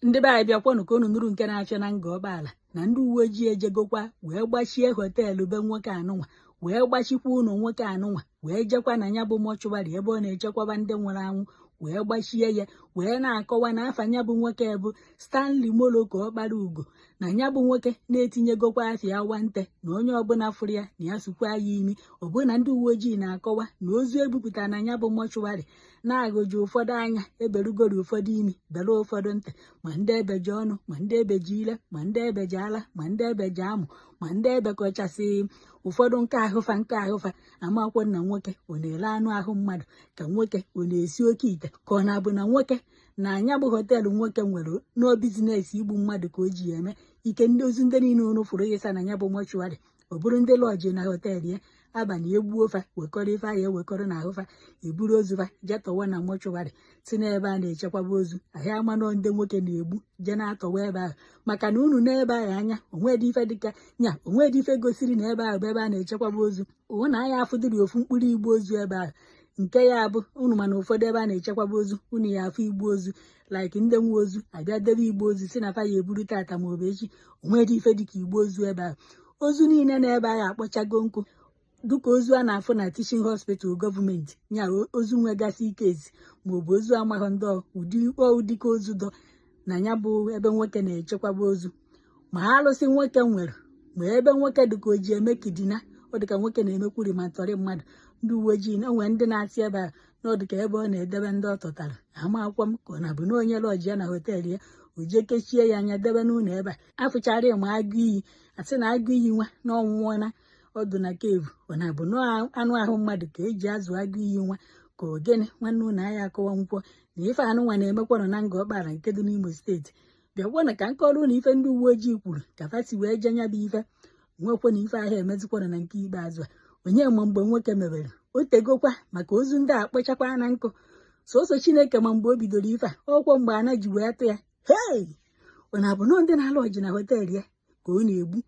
ndị be anyị bịakwanụ ka unu nụrụ nke na-achọ na nga ọgbaala na ndị uwe ojii ejegokwa wee gbachie họteelụ be nwoke anụnwa wee gbachikwa ụlọ nwoke anụnwa wee jekwa na ya bụ mọchụwarị ebe ọ na-echekwaba ndị nwụrụ anwụ wee gbachie ya wee na-akọwa na afa ya bụ nwoke bụ Stanley Moloko Ọkpara Ugo na ya bụ nwoke na-etinyegokwa afịa nwante na onye ọbụla fụrụ ya na ya sukwa ya imi. Ọbụna ndị uwe ojii na-akọwa na ozu ebupụtara na ya bụ mọchụwarị na-agụji ụfọdụ anya eberugoro ụfọdụ imi bere ụfọdụ ntị, ma ndị ebeji ọnụ, ma ndị ebeji ile, ma ndị ebeji ala, ma ndị ebeji amụ, ma ndị ebekọchasị ụfọdụ nke ahụfa amakwo na nwoke ọ na-ele anụ ahụ mmadụ, ka nwoke ọ na-esi oke ite, ka ọ na-abụ na nwoke na anya bụ họteelụ nwoke nwere no bizinesi igbu mmadụ ka o ji eme. Ike ndị ozu ndị niile unu fụrụ ịsa na ya bụ mọchụwarị ọ bụrụ ndị lọji na họteelụ ya abalị egbuo fa wekọrọ ife ahụ ewekọrọ na ahụfa eburu ozu fa jetọwa na mọchụwarị si n'ebe a na-echekwaba ozu ahịa amanụ ndị nwoke na-egbu je na-atọwa ebe ahụ maka na unu n'ebe ahụ anya onwedị ife dịka nya onwedị ife gosiri na ebe ahụ bụ ebe a na-echekwaba ozu. Ụhụ na anya afụdịrị ofu mkpụrụ igbu ozu ebe ahụ nke ya bụ unu mana ụfọdụ ebe a na-echekwaba ozu unu ya afụ igbu ozu like ndị nwe ozu abịa debe igbu ozu si na fa ya eburu tata ma ọ bụ echi. Onwedị ife dịka igbu ozu ebe ahụ. Ozu niile na ebe ahụ akpọchago nkụ dịka ozu a na-afụ na teaching hospital gọọmenti nya ozu nwegasị ike ezi maọbụ ozu amaghị ndị ụdịka ozu dọ na ya bụ ebe nwoke na-echekwaba ozu ma ha alụsị nwoke nwere ma ebe nwoke dịka o ji eme kidina ọ dịka nwoke na-emekwuri ma tọrị mmadụ. Ndị uwe ojii na onwe ndị na-asị ebe a na ọ dịka ebe ọ na-edebe ndị ọ tọtara amakwa m ka ọ na-abụ na onye lọji ya na họteelụ ya o jee kechie ya anya debe n'ụlọ ebe a afụchara ma agụ iyi asị na agụ iyi nwa na ọnwụnwụ na ọdụ na kevu ọ na-abụ anụ ahụ mmadụ ka eji azụ agụ iyi nwa ka ogene nwanne ụlọ anya akọwa nkwọ na ife anụ nwa na-emekwanụ na nga ọkpara nke dị n'Imo steeti. Bịakwana ka nkọrụ na ife ndị uwe ojii kwuru ka fasi wee jenya bụ ife nwekwa na ife ahụ emezikwana na nke ikpeazụ a onye ma mgbe nwoke mebere o tegokwa maka ozu ndị a kpechakwa na nkụ sọsọ Chineke ma mgbe o bidoro ife a ọkwọ mgbe ana ji wee tụ ya hei ọ na-abụ na ndị na-alụ ọji na họteelụ ya ka ọ na-egbu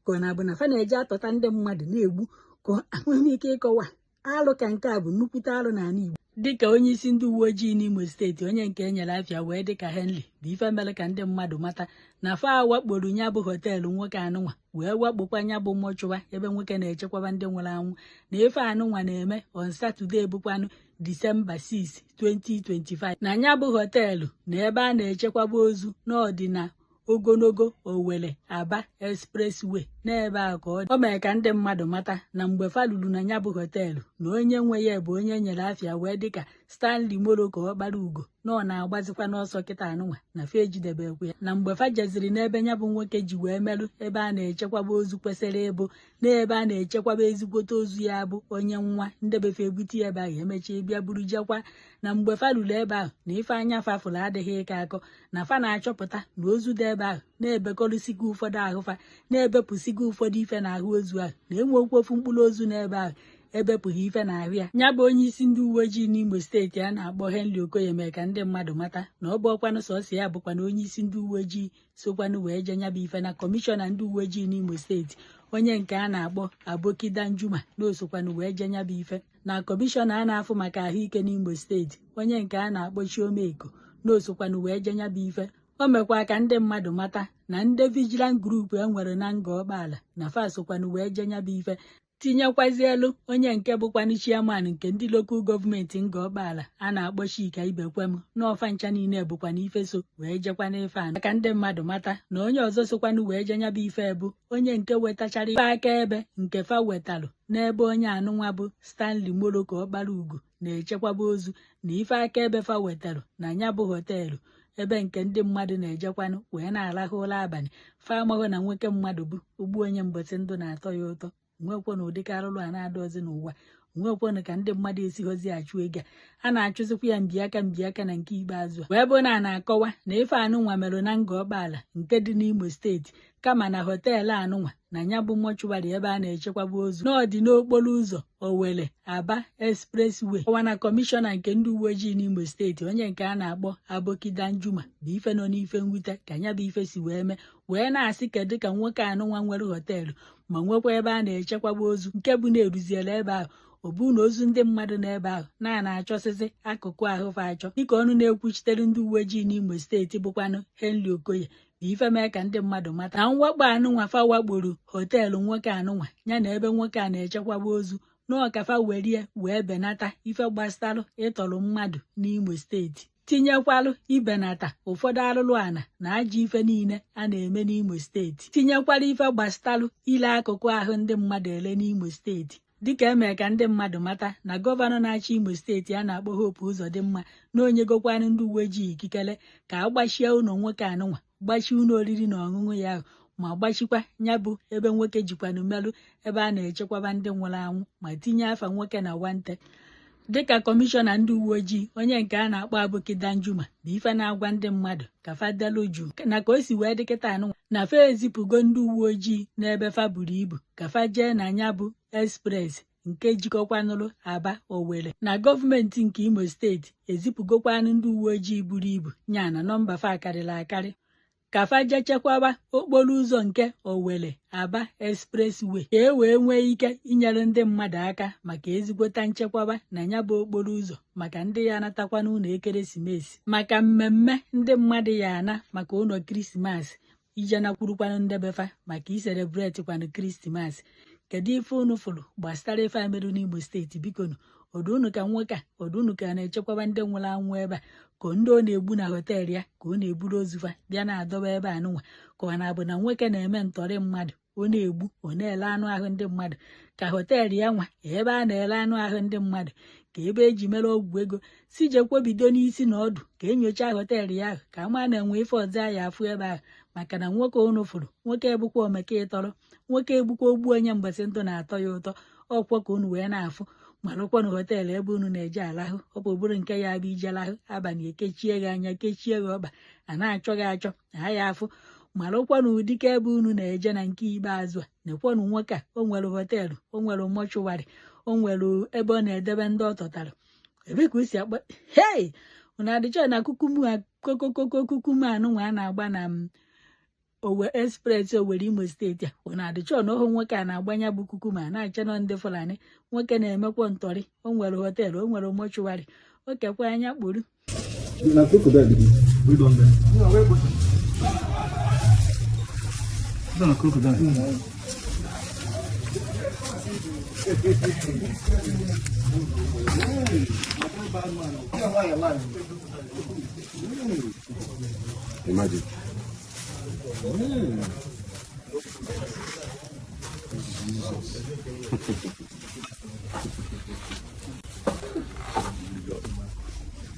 ka ọ na-abụ na fa na-eje atọta ndị mmadụ na-egbu ka enweghị ike ịkọwa alụ ka nke a bụ nnukwute alụ n'ala Igbo. Dịka onye isi ndị uwe ojii n'Imo steeti onye nke enyere afịa wee dịka Henry bụ ife mere ka ndị mmadụ mata na fa wakporo nya bụ họteelụ nwoke anụnwa wee wakpokwa nya bụ mọchụwa ebe nwoke na-echekwaba ndị nwụrụ anwụ na ife anụnwa na-eme on Satọde bụkwanụ Disemba 6, 2025 na nya bụ họteelụ na ebe a na-echekwaba ozu n'ọdịna ogologo Owerri Aba Expressway n'ebe ahụ ka ọ mere ka ndị mmadụ mata na mgbe fa luru na ya bụ họteelụ na onye nwe ya bụ onye nyere afịa wee dịka Stanley Moloko Ọkpara Ugo na ọ na-agbazikwa n'ọsọ kịta anụnwa na fa ejidebekwa ya na mgbe fa jeziri n'ebe ya bụ nwoke ji wee merụ ebe a na-echekwaba ozu kwesịrị ịbụ n'ebe a na-echekwaba ezigbote ozu ya bụ onye nwa ndebefe ebute ya ebe ahụ emechie bịa buru jekwa na mgbe fa luru ebe ahụ na ife anya fafụrụ adịghị ịka akọ na fa na-achọpụta na ozu dị ebe ahụ na-ebekọrịsịgo ụfọdụ ahụfa na-ebepụsịgo ụfọdụ ife n'ahụ ozu ahụ na-enwe okwofu mkpụrụ ozu n'ebe ahụ ebepụghị ife n'ahụ ya. Ya bụ onye isi ndị uwe ojii n'Imo steeti a na-akpọ Henry Okoye mere ka ndị mmadụ mata na ọ bụ ọkwanụ sọsọ ya bụkwana onye isi ndị uwe ojii sokwanụ wee je nya bụ ife na kọmishọna ndị uwe ojii n'Imo steeti onye nke a na-akpọ Aboki Danjuma na osokwanụ wee je nya bụ ife na kọmishọna a na-afụ maka ahụike n'Imo steeti onye nke a na-akpọ Chiomeko na osokwanụ wee je nya bụ ife. O mekwa ka ndị mmadụ mata na ndị vigilant grupu e nwere na nga ọkpala na fa sokwanụ wee je nya bụ ife tinyekwazi elu onye nke bụkwanụ chairman nke ndị lokal gọọmenti nga ọkpala a na-akpọ Chika Ibekwem n'ọfa ncha niile bụkwana ife so wee jekwana ife a ka ndị mmadụ mata na onye ọzọ sokwanụ wee je nya bụ ife bụ onye nke wetachara ife akaebe nke fa wetalụ n'ebe onye anụnwa bụ Stanley Moloko Ọkpara Ugo na-echekwaba ozu na ife akaebe fa wetalụ na nya bụ họteelụ ebe nke ndị mmadụ na-ejekwanụ wee na-arahụ ụra abalị fa amaghị na nwoke mmadụ bụ ogbu onye mbọsị ndụ na-atọ ya ụtọ nwekwa na ụdịka arụrụ a na-adọzi n'ụwa nwekwanụ ka ndị mmadụ esighozi achụ ego a na-achụzikwa ya mbiaka na nke ikpeazụ wee bụ na a na-akọwa na ife anụnwa merụ na nga ọkpala nke dị n'Imo steeti kama na họteelụ anụnwa na ya bụ mọchụwarị ebe a na-echekwaba ozu n'ọdị n'okporo ụzọ Owerri Aba Expressway ọwa na kọmishọna nke ndị uwe ojii n'Imo steeti onye nke a na-akpọ Aboki Danjuma bụ ife nọ n'ife mwute ka ya bụ ife si wee mee wee na-asị kedu ka nwoke anụnwa nwere họteelụ ma nwekwa ebe a na-echekwaba ozu nke bụ na-eruziela ebe ahụ obu na ozu ndị mmadụ n'ebe ahụ na-achọsịsị akụkụ ahụ fa achọ dịka ọnụ na-ekwuchitere ndị uwe ojii n'Imo steeti bụkwanụ Henry Okoye bụ ife mee ka ndị mmadụ mata na mwakpo anụnwa fa wakporo họteelụ nwoke anụnwa ya na ebe nwoke a na-echekwaba ozu n'ọkafa werie wee benata ife gbasalụ ịtọrọ mmadụ n'Imo steeti tinyekwalụ ibenata ụfọdụ arụrụ ana na ajọ ife niile a na-eme n'Imo steeti tinyekwala ife gbasalụ ile akụkụ ahụ ndị mmadụ ele n'Imo steeti dịka emere ka ndị mmadụ mata na gọvanọ na-achị Imo steeti a na-akpọ Hope Uzodimma na onyegokwanụ ndị uwe ojii ikikere ka agbachie ụlọ nwoke anụnwa gbachie ụlọ oriri na ọṅụṅụ ya ahụ ma gbachikwa ya bụ ebe nwoke jikwanụ merụ ebe a na-echekwaba ndị nwụrụ anwụ ma tinye afa nwoke na wante dịka kọmishọna ndị uwe ojii onye nke a na-akpọ Aboki Danjuma bụ ife na-agwa ndị mmadụ ka fa delu juu na ka o si wee dịkịta anụnwa na fa ezipụgo ndị uwe ojii n'ebe fa buru ibu ka fa jee na ya bụ express nke jikọkwanụrụ Aba Owere na gọọmenti nke Imo steeti ezipụgokwanụ ndị uwe ojii buru ibu nya na nọmba fa akarịrị akarị ka fa jee chekwaba okporo ụzọ nke Owere Aba expressway ka e wee nwee ike inyere ndị mmadụ aka maka ezigbota nchekwaba na ya bụ okporo ụzọ maka ndị ya anatakwa n'ụlọ ekeresimesi maka mmemme ndị mmadụ ya ana maka ụlọ krismas ije nakwurukwanụ ndebefa maka iserebreti kwanụ krismas. Kedu ife unu fụrụ gbasara ife amerụ n'Imo steeti? Bikonu odu unu ka nwoke a odu unu ka na-echekwaba ndị nwụrụ anwụ ebe a ka ndị ọ na-egbu na họteelụ ya ka ọ na-eburu ozufa bịa na-adọba ebe anụnwa ka ọ na-abụ na nwoke na-eme ntọrị mmadụ ọ na-egbu ọ na-ele anụ ahụ ndị mmadụ ka họteelụ ya nwa ebe a na-ele anụ ahụ ndị mmadụ ka ebe eji mere ọgwụ ego si jekwobido n'isi na ọdụ ka enyocha họteelụ ya ahụ ka ama na-enwe ife ọzọ ya afụ ebe ahụ maka na nwoke unu fụrụ nwoke egbukwa omeke ịtọrọ nwoke egbukwa ogbu onye mgbasị ndụ na-atọ ya ụtọ ọkwọ ka unu wee na-afụ marụkwanụ họteelụ ebe unu na-eje alahụ ọ bụ bụrụ nke ya bụ ije lahụ abalị ekechie gị anya kechie gị ọba a na-achọ gị achọ na ya afụ marụkwanụ ụdịka ebe unu na-eje na nke ikpeazụ a na-ekwanụ nwoke a o nwere họteelụ o nwere mọchụwarị o nwere ebe ọ na-edebe ndị ọ tọtara ebe ka o si akpa hei unu adịchọ na kukumu anụnwa a na-agba na Owe express Owere Imo steeti a unu adịchọ na ọhụ nwoke a na-agbanya bụ kukumu a na-acha nọ ndị Fulani nwoke na-emekwa ntọrị o nwere họteelụ o nwere mọchụwarị o kekwa anya kpuru Imagine.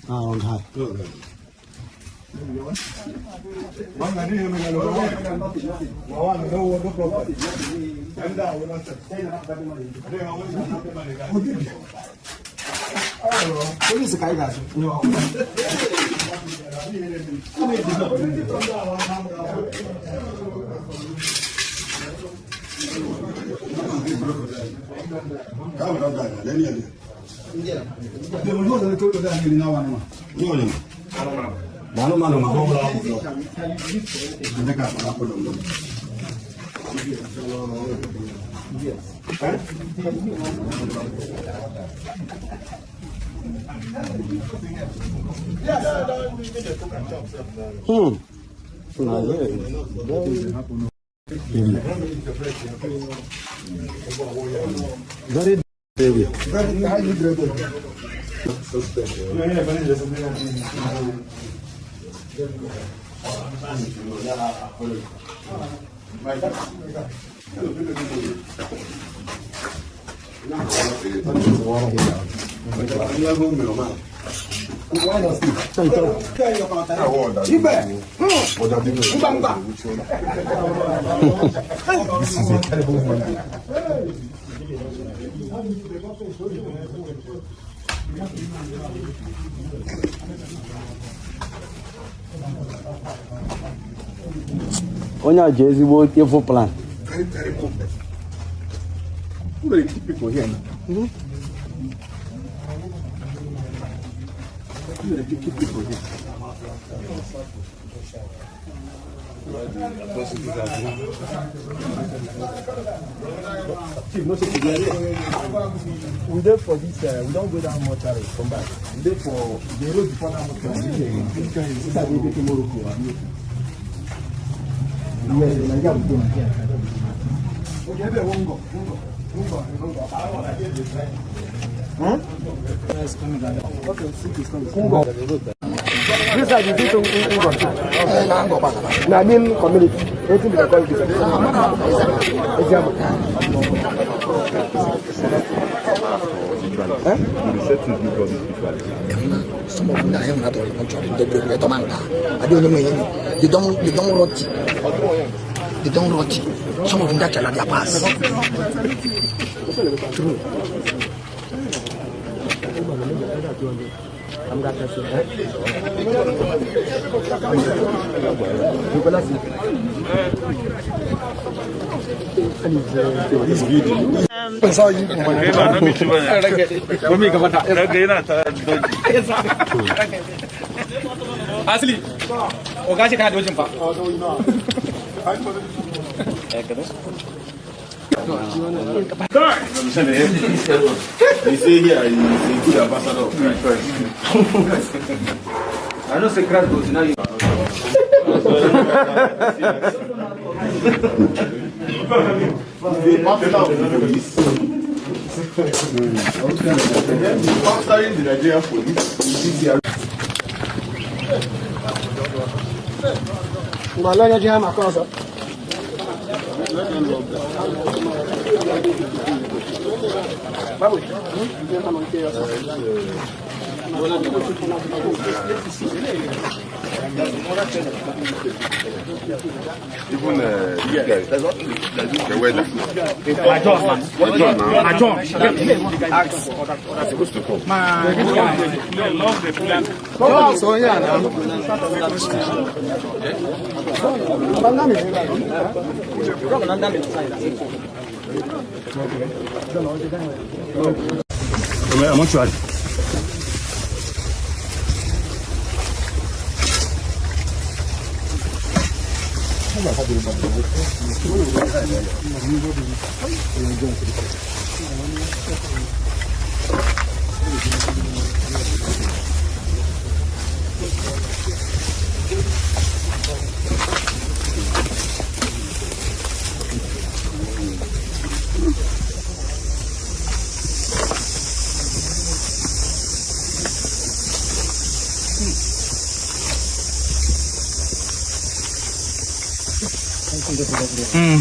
On high. Polisi kaida. Very baby. Very hydrated. This is a terrible one. Onye ji ezigbo evil plan. Very terrible. Who do you keep people here now? Who do you keep people here? We there for this, we don't go down much and come back. We there for the road before that much. This is the Morocco. Yes, Nigeria will go. Okay, there won't go. Okay, see this coming. This side is it I mean community. Waiting to call this. Some of them are not all contrary. They don't rot. They don't rot. Some of them that cannot pass. True. Asli, oga shi kana da wajen fa. They say here is a good ambassador of Christ. I know say Christ goes now. Sponsoring the Nigerian police. Even the weather. John. Supposed to come. So yeah, I'm not sure.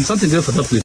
Something there for that place.